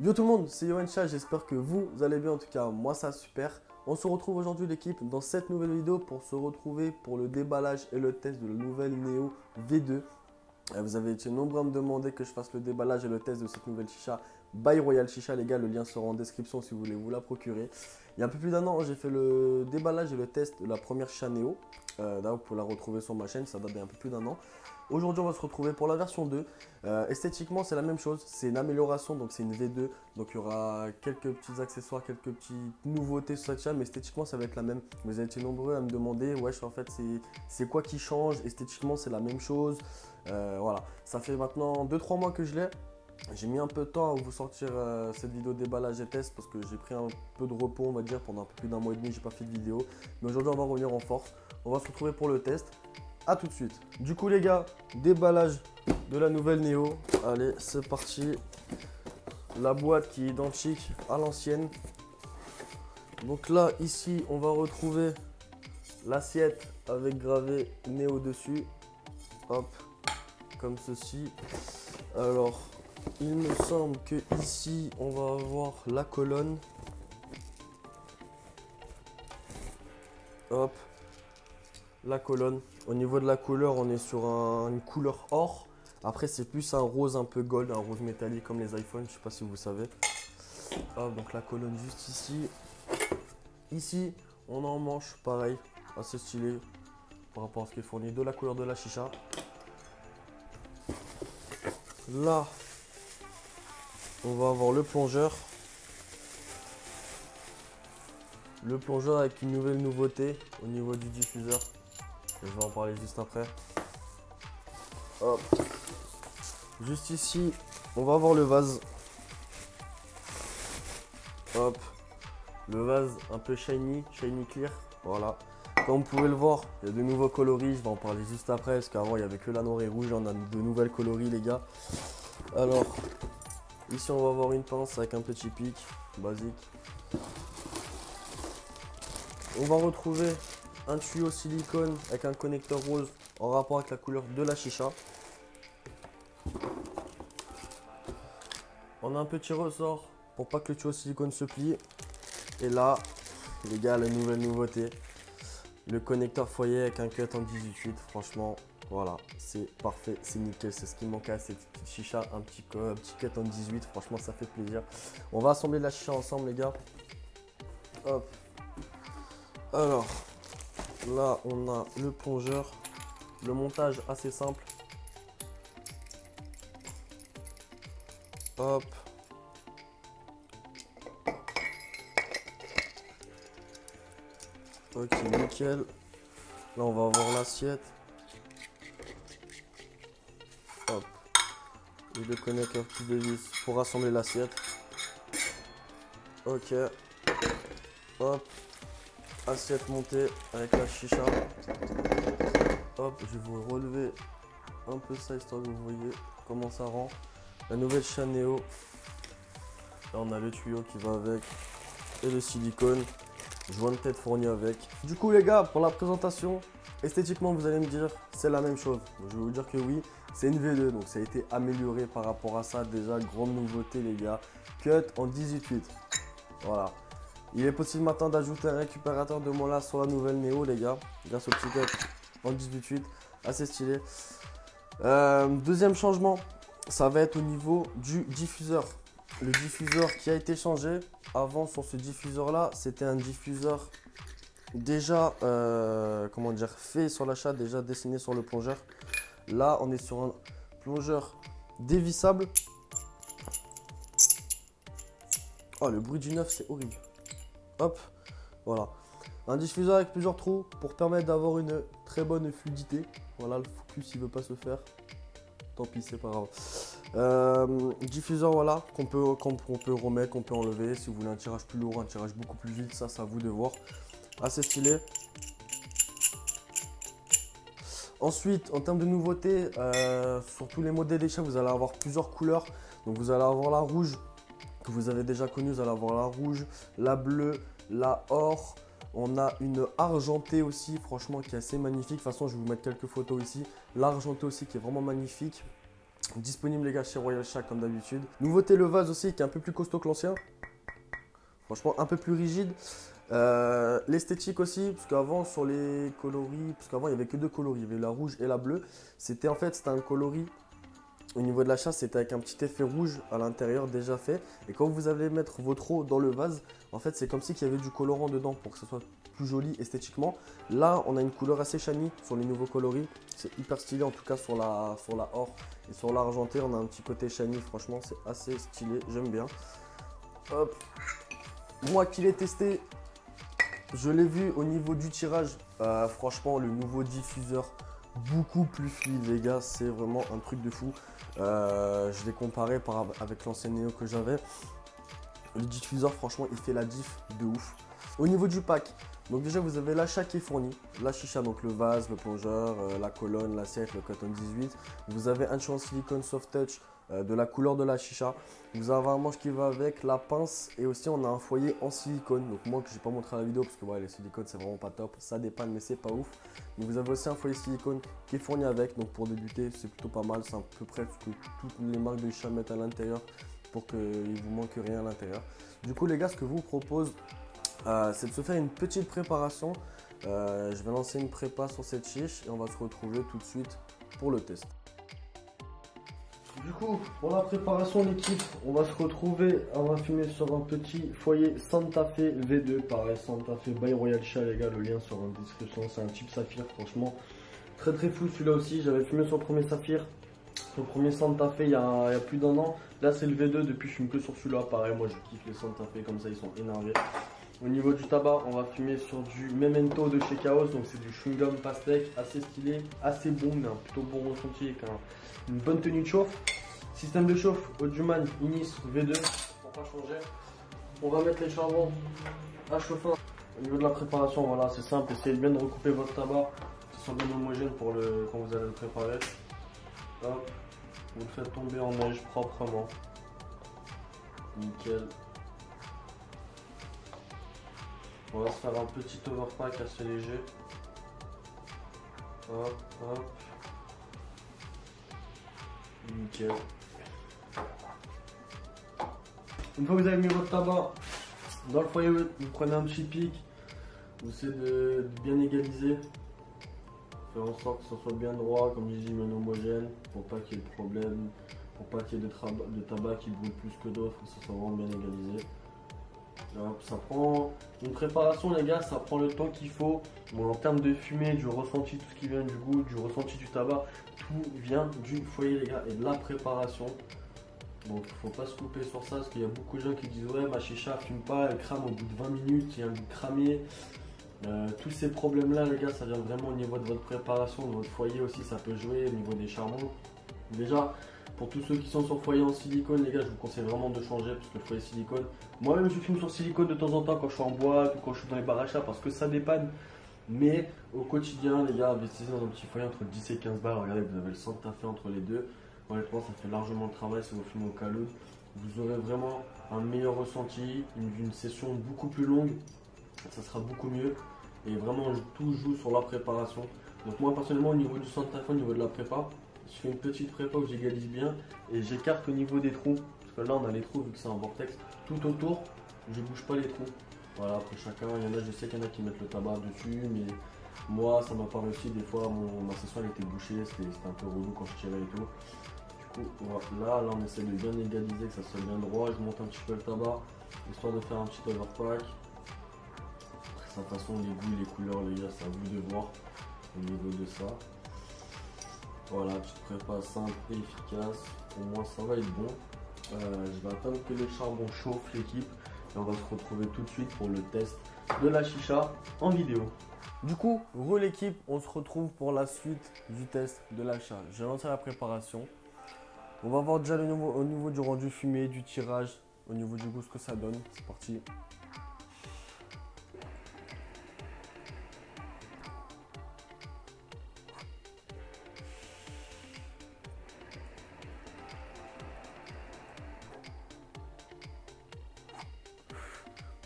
Yo tout le monde, c'est Yoancha, j'espère que vous allez bien, en tout cas moi ça super. On se retrouve aujourd'hui l'équipe dans cette nouvelle vidéo pour se retrouver pour le déballage et le test de la nouvelle Neo V2. Vous avez été nombreux à me demander que je fasse le déballage et le test de cette nouvelle chicha by Royal Chicha, les gars, le lien sera en description si vous voulez vous la procurer. Il y a un peu plus d'un an, j'ai fait le déballage et le test de la première chicha Neo. Là, vous pouvez la retrouver sur ma chaîne, ça date d'un peu plus d'un an. Aujourd'hui, on va se retrouver pour la version 2. Esthétiquement, c'est la même chose, c'est une amélioration, donc c'est une V2. Donc il y aura quelques petits accessoires, quelques petites nouveautés sur cette chicha, mais esthétiquement, ça va être la même. Vous avez été nombreux à me demander, wesh, en fait, c'est quoi qui change? Esthétiquement, c'est la même chose. Voilà, ça fait maintenant 2-3 mois que je l'ai. J'ai mis un peu de temps à vous sortir cette vidéo déballage et test parce que j'ai pris un peu de repos, on va dire, pendant un peu plus d'un mois et demi, j'ai pas fait de vidéo. Mais aujourd'hui, on va revenir en force. On va se retrouver pour le test. A tout de suite. Du coup, les gars, déballage de la nouvelle Neo. Allez, c'est parti. La boîte qui est identique à l'ancienne. Donc là, ici, on va retrouver l'assiette avec gravé Neo dessus. Hop, comme ceci. Alors, il me semble que ici, on va avoir la colonne. Hop, la colonne. Au niveau de la couleur, on est sur une couleur or. Après, c'est plus un rose un peu gold, un rose métallique comme les iPhones. Je sais pas si vous savez. Hop, donc la colonne juste ici. Ici, on en manche, pareil, assez stylé par rapport à ce qui est fourni, de la couleur de la chicha. Là, on va avoir le plongeur. Le plongeur avec une nouvelle nouveauté au niveau du diffuseur. Je vais en parler juste après. Hop. Juste ici, on va avoir le vase. Hop. Le vase un peu shiny clear. Voilà. Comme vous pouvez le voir, il y a de nouveaux coloris. Je vais en parler juste après parce qu'avant il n'y avait que la noire et rouge. On a de nouvelles coloris, les gars. Alors, ici on va avoir une pince avec un petit pic basique. On va retrouver un tuyau silicone avec un connecteur rose en rapport avec la couleur de la chicha. On a un petit ressort pour pas que le tuyau silicone se plie. Et là, les gars, la nouvelle nouveauté, le connecteur foyer avec un cut en 18/8. Franchement, voilà, c'est parfait, c'est nickel. C'est ce qui manquait à cette petite chicha, un petit cut en 18. Franchement, ça fait plaisir. On va assembler la chicha ensemble, les gars. Hop. Alors, là, on a le plongeur. Le montage assez simple. Hop. Ok, nickel. Là, on va avoir l'assiette. Hop. Et le connecteur petit de vis pour assembler l'assiette. Ok. Hop. Assiette montée avec la chicha. Hop, je vais vous relever un peu ça histoire que vous voyez comment ça rend. La nouvelle chicha Neo. Là, on a le tuyau qui va avec et le silicone. Joint de tête fourni avec. Du coup, les gars, pour la présentation, esthétiquement, vous allez me dire c'est la même chose. Je vais vous dire que oui, c'est une V2, donc ça a été amélioré par rapport à ça. Déjà, grande nouveauté, les gars. Cut en 18/8. Voilà. Il est possible maintenant d'ajouter un récupérateur de mola sur la nouvelle Neo, les gars, grâce au petit cut en 18/8. Assez stylé. Deuxième changement, ça va être au niveau du diffuseur. Le diffuseur qui a été changé. Avant, sur ce diffuseur là, c'était un diffuseur déjà comment dire, fait sur l'achat, déjà dessiné sur le plongeur. Là, on est sur un plongeur dévissable. Oh, le bruit du neuf, c'est horrible. Hop, voilà. Un diffuseur avec plusieurs trous pour permettre d'avoir une très bonne fluidité. Voilà, le focus il veut pas se faire. Tant pis, c'est pas grave. Diffuseur, voilà, qu'on peut remettre, qu'on peut enlever. Si vous voulez un tirage plus lourd, un tirage beaucoup plus vite, ça, c'est à vous de voir. Assez stylé. Ensuite, en termes de nouveautés, sur tous les modèles des chats, vous allez avoir plusieurs couleurs. Donc, vous allez avoir la rouge que vous avez déjà connue. Vous allez avoir la rouge, la bleue, la or. On a une argentée aussi, franchement, qui est assez magnifique. De toute façon, je vais vous mettre quelques photos ici. L'argentée aussi, qui est vraiment magnifique. Disponible les gars chez Royal Shack comme d'habitude. Nouveauté, le vase aussi qui est un peu plus costaud que l'ancien. Franchement un peu plus rigide. L'esthétique aussi, parce qu'avant sur les coloris, parce qu'avant il n'y avait que deux coloris, il y avait la rouge et la bleue. C'était en fait, c'était un coloris. Au niveau de la chasse, c'était avec un petit effet rouge à l'intérieur déjà fait. Et quand vous allez mettre votre eau dans le vase, en fait, c'est comme si il y avait du colorant dedans pour que ce soit plus joli esthétiquement. Là, on a une couleur assez shiny sur les nouveaux coloris. C'est hyper stylé, en tout cas sur la or et sur l'argenté. On a un petit côté shiny, franchement, c'est assez stylé. J'aime bien. Hop. Moi qui l'ai testé, je l'ai vu au niveau du tirage. Franchement, le nouveau diffuseur, beaucoup plus fluide, les gars. C'est vraiment un truc de fou. Je l'ai comparé avec l'ancien Neo que j'avais. Le diffuseur, franchement, il fait la diff de ouf. Au niveau du pack, donc déjà vous avez l'achat qui est fourni, la chicha, donc le vase, le plongeur, la colonne, l'assiette, le coton 18. Vous avez un tuyau en silicone soft touch de la couleur de la chicha. Vous avez un manche qui va avec, la pince et aussi on a un foyer en silicone. Donc moi que j'ai pas montré à la vidéo parce que ouais, les silicones c'est vraiment pas top, ça dépanne mais c'est pas ouf. Mais vous avez aussi un foyer silicone qui est fourni avec, donc pour débuter c'est plutôt pas mal, c'est à peu près ce que toutes les marques de chicha mettent à l'intérieur pour qu'il vous manque rien à l'intérieur. Du coup les gars, ce que je vous propose, c'est de se faire une petite préparation. Je vais lancer une prépa sur cette chiche et on va se retrouver tout de suite pour le test. Du coup, pour la préparation l'équipe, on va se retrouver, on va fumer sur un petit foyer Santa Fe V2, pareil Santa Fe by Royal Shack les gars, le lien sur la description, c'est un type saphir, franchement très très fou celui-là aussi. J'avais fumé sur le premier saphir, sur le premier Santa Fe il y a plus d'un an. Là c'est le V2, depuis je fume que sur celui-là, pareil moi je kiffe les Santa Fe comme ça, ils sont énervés. Au niveau du tabac, on va fumer sur du Memento de chez Chaos, donc c'est du chewing gum pastèque, assez stylé, assez bon, mais un plutôt bon ressenti avec une bonne tenue de chauffe. Système de chauffe, Audioman Inis V2, pour pas changer. On va mettre les charbons à chauffer. Au niveau de la préparation, voilà, c'est simple, essayez bien de recouper votre tabac, que ce soit bien homogène pour quand vous allez le préparer. Hop, vous le faites tomber en neige proprement. Nickel. On va se faire un petit overpack assez léger. Hop, hop. Nickel. Une fois que vous avez mis votre tabac dans le foyer, vous prenez un petit pic. Vous essayez de bien égaliser. Faire en sorte que ce soit bien droit, comme je dis, bien homogène. Pour pas qu'il y ait de problème. Pour pas qu'il y ait de tabac qui brûle plus que d'autres. Que ce soit vraiment bien égalisé. Ça prend une préparation les gars, ça prend le temps qu'il faut. Bon, en termes de fumée, du ressenti, tout ce qui vient du goût, du ressenti du tabac, tout vient du foyer les gars et de la préparation. Donc il faut pas se couper sur ça parce qu'il y a beaucoup de gens qui disent ouais ma chicha fume pas, elle crame au bout de 20 minutes, il y a un goût cramé. Tous ces problèmes là les gars, ça vient vraiment au niveau de votre préparation, de votre foyer aussi, ça peut jouer au niveau des charbons. Déjà pour tous ceux qui sont sur foyer en silicone les gars, je vous conseille vraiment de changer parce que le foyer silicone, moi-même je fume sur silicone de temps en temps quand je suis en boîte ou quand je suis dans les bars à chat parce que ça dépanne. Mais au quotidien les gars, investissez dans un petit foyer entre 10 et 15 balles, regardez vous avez le Santa Fe entre les deux. Honnêtement ça fait largement le travail si vous fumez au caloud. Vous aurez vraiment un meilleur ressenti, une session beaucoup plus longue, ça sera beaucoup mieux. Et vraiment tout joue sur la préparation. Donc moi personnellement au niveau du Santa Fe, au niveau de la prépa, je fais une petite prépa où j'égalise bien et j'écarte au niveau des trous. Parce que là on a les trous vu que c'est un vortex. Tout autour, je bouge pas les trous. Voilà, après chacun, il y en a, je sais qu'il y en a qui mettent le tabac dessus, mais moi ça m'a pas réussi. Des fois ma session elle était bouchée, c'était un peu relou quand je tirais et tout. Du coup là on essaie de bien égaliser, que ça soit bien droit. Je monte un petit peu le tabac, histoire de faire un petit overpack. De toute façon les goûts, les couleurs les gars, c'est à vous de voir au niveau de ça. Voilà, petite prépa simple et efficace. Pour moi ça va être bon. Je vais attendre que les charbons chauffent l'équipe et on va se retrouver tout de suite pour le test de la chicha en vidéo. Du coup, l'équipe, on se retrouve pour la suite du test de la chicha. J'ai lancé la préparation. On va voir déjà au niveau du rendu fumé, du tirage, au niveau du goût ce que ça donne. C'est parti.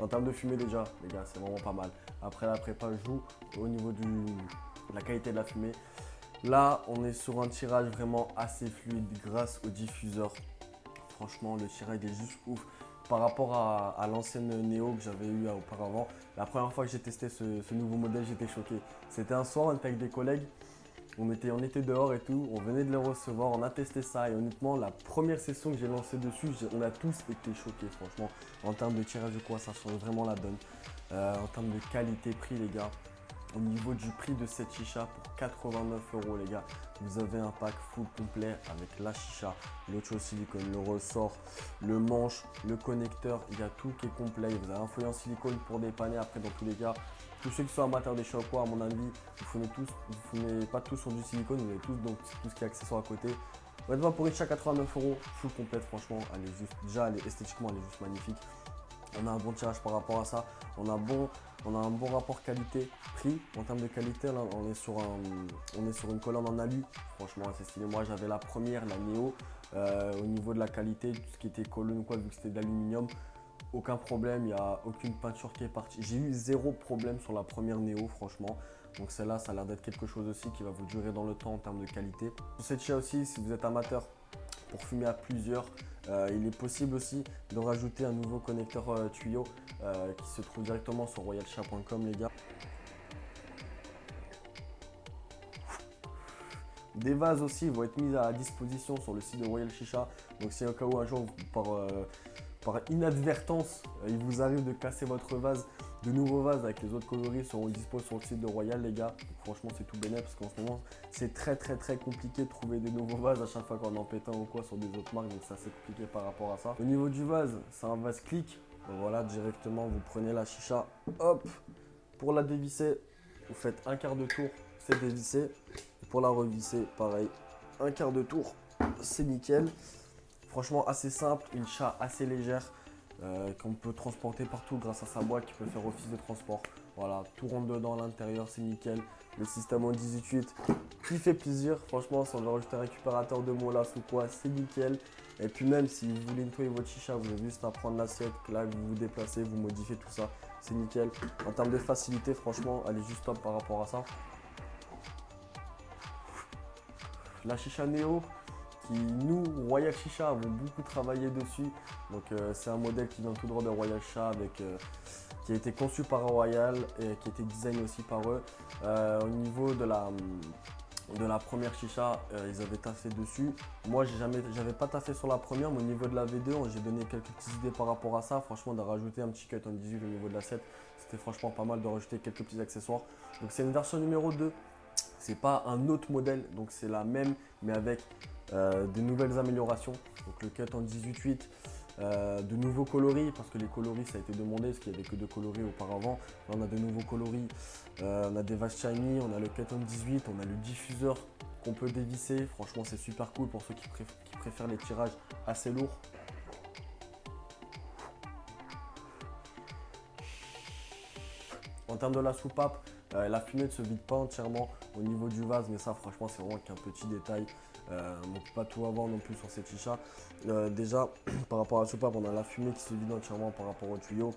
En termes de fumée déjà, les gars, c'est vraiment pas mal. Après la prépa joue au niveau de la qualité de la fumée. Là, on est sur un tirage vraiment assez fluide grâce au diffuseur. Franchement, le tirage est juste ouf. Par rapport à l'ancienne Neo que j'avais eu auparavant, la première fois que j'ai testé ce nouveau modèle, j'étais choqué. C'était un soir, on était avec des collègues, on était dehors et tout, on venait de le recevoir, on a testé ça et honnêtement, la première session que j'ai lancée dessus, on a tous été choqués franchement. En termes de tirage de quoi, ça change vraiment la donne. En termes de qualité-prix les gars. Au niveau du prix de cette chicha, pour 89 € les gars, vous avez un pack full complet avec la chicha, le chose silicone, le ressort, le manche, le connecteur, il y a tout qui est complet. Vous avez un fouet en silicone pour dépanner. Après, dans tous les cas, tous ceux qui sont amateurs des chocs, à mon avis, vous fumez pas tous sur du silicone, vous avez tous donc tout ce qui est accessoire à côté. Honnêtement, pour une chicha 89 €, full complète, franchement, elle est esthétiquement, elle est juste magnifique. On a un bon tirage par rapport à ça. On a un bon rapport qualité-prix. En termes de qualité, là, on est sur une colonne en alu. Franchement, assez stylé. Moi, j'avais la première, la Neo. Au niveau de la qualité, tout ce qui était colonne ou quoi, vu que c'était d'aluminium, aucun problème. Il n'y a aucune peinture qui est partie. J'ai eu zéro problème sur la première Neo, franchement. Donc celle-là, ça a l'air d'être quelque chose aussi qui va vous durer dans le temps en termes de qualité. Pour cette chicha aussi, si vous êtes amateur pour fumer à plusieurs, il est possible aussi de rajouter un nouveau connecteur tuyau qui se trouve directement sur royalchicha.com les gars. Des vases aussi vont être mis à disposition sur le site de Royal Chicha. Donc si au cas où un jour par inadvertance il vous arrive de casser votre vase, de nouveaux vases avec les autres coloris seront dispo sur le site de Royal les gars. Donc, franchement c'est tout bénéf parce qu'en ce moment c'est très compliqué de trouver des nouveaux vases à chaque fois qu'on en pète un ou quoi sur des autres marques, donc ça c'est compliqué par rapport à ça. Au niveau du vase, c'est un vase clic. Donc, voilà, directement vous prenez la chicha, hop, pour la dévisser, vous faites un quart de tour, c'est dévissé. Pour la revisser, pareil, un quart de tour, c'est nickel. Franchement, assez simple, une chicha assez légère qu'on peut transporter partout grâce à sa boîte qui peut faire office de transport. Voilà, tout rentre dedans à l'intérieur, c'est nickel. Le système en 18.8 qui fait plaisir. Franchement, si on veut rajouter un récupérateur de molas ou quoi, c'est nickel. Et puis même si vous voulez nettoyer votre chicha, vous avez juste à prendre l'assiette, là vous vous déplacez, vous modifiez tout ça, c'est nickel. En termes de facilité, franchement, elle est juste top par rapport à ça. La chicha Neo, qui nous, Royal Chicha, avons beaucoup travaillé dessus. Donc c'est un modèle qui vient tout droit de Royal Chicha, qui a été conçu par Royal et qui a été designé aussi par eux. Au niveau de la première chicha, ils avaient taffé dessus. Moi, j'avais pas taffé sur la première, mais au niveau de la V2, j'ai donné quelques petites idées par rapport à ça. Franchement, de rajouter un petit cut en 18 au niveau de l'assiette, c'était franchement pas mal de rajouter quelques petits accessoires. Donc c'est une version numéro 2. C'est pas un autre modèle, donc c'est la même, mais avec de nouvelles améliorations. Donc le cut en 18.8, de nouveaux coloris, parce que les coloris ça a été demandé, parce qu'il n'y avait que 2 coloris auparavant. Là, on a de nouveaux coloris, on a des vaches shiny, on a le cut en 18, on a le diffuseur qu'on peut dévisser. Franchement, c'est super cool pour ceux qui préfèrent les tirages assez lourds. En termes de la soupape, la fumée ne se vide pas entièrement au niveau du vase, mais ça franchement c'est vraiment qu'un petit détail. On ne peut pas tout avoir non plus sur cette chicha. Déjà par rapport à la soupape, on a la fumée qui se vide entièrement par rapport au tuyau.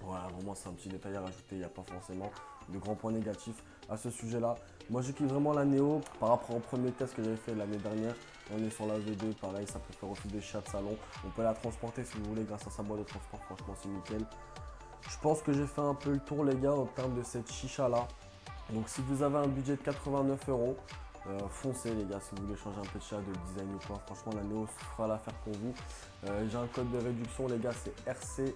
Voilà, vraiment c'est un petit détail à rajouter, il n'y a pas forcément de grands points négatifs à ce sujet là. Moi je kiffe vraiment la Neo par rapport au premier test que j'avais fait l'année dernière. On est sur la V2, pareil, ça peut faire office de chicha de salon. On peut la transporter si vous voulez grâce à sa boîte de transport, franchement c'est nickel. Je pense que j'ai fait un peu le tour les gars en termes de cette chicha là. Donc si vous avez un budget de 89 €, foncez les gars si vous voulez changer un peu de chicha, de design ou quoi. Franchement la Neo fera l'affaire pour vous. J'ai un code de réduction les gars, c'est RCY,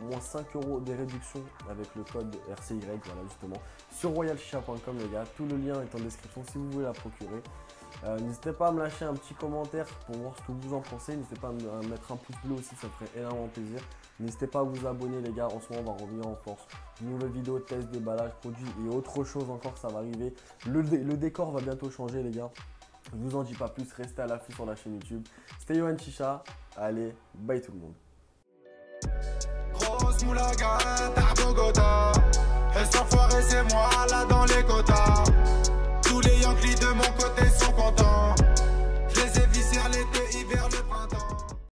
moins 5 € de réduction avec le code RCY, voilà justement. Sur royalchicha.com les gars, tout le lien est en description si vous voulez la procurer. N'hésitez pas à me lâcher un petit commentaire pour voir ce que vous en pensez. N'hésitez pas à mettre un pouce bleu aussi, ça me ferait énormément plaisir. N'hésitez pas à vous abonner les gars, en ce moment on va revenir en force. Une nouvelle vidéo, test, déballage, produit et autre chose encore, ça va arriver. Le décor va bientôt changer les gars. Je vous en dis pas plus, restez à l'affût sur la chaîne YouTube. C'était Yohan Chicha, allez, bye tout le monde. Grosse moulaga, t'as Bogota. Et sans foirer c'est moi là dans les quotas.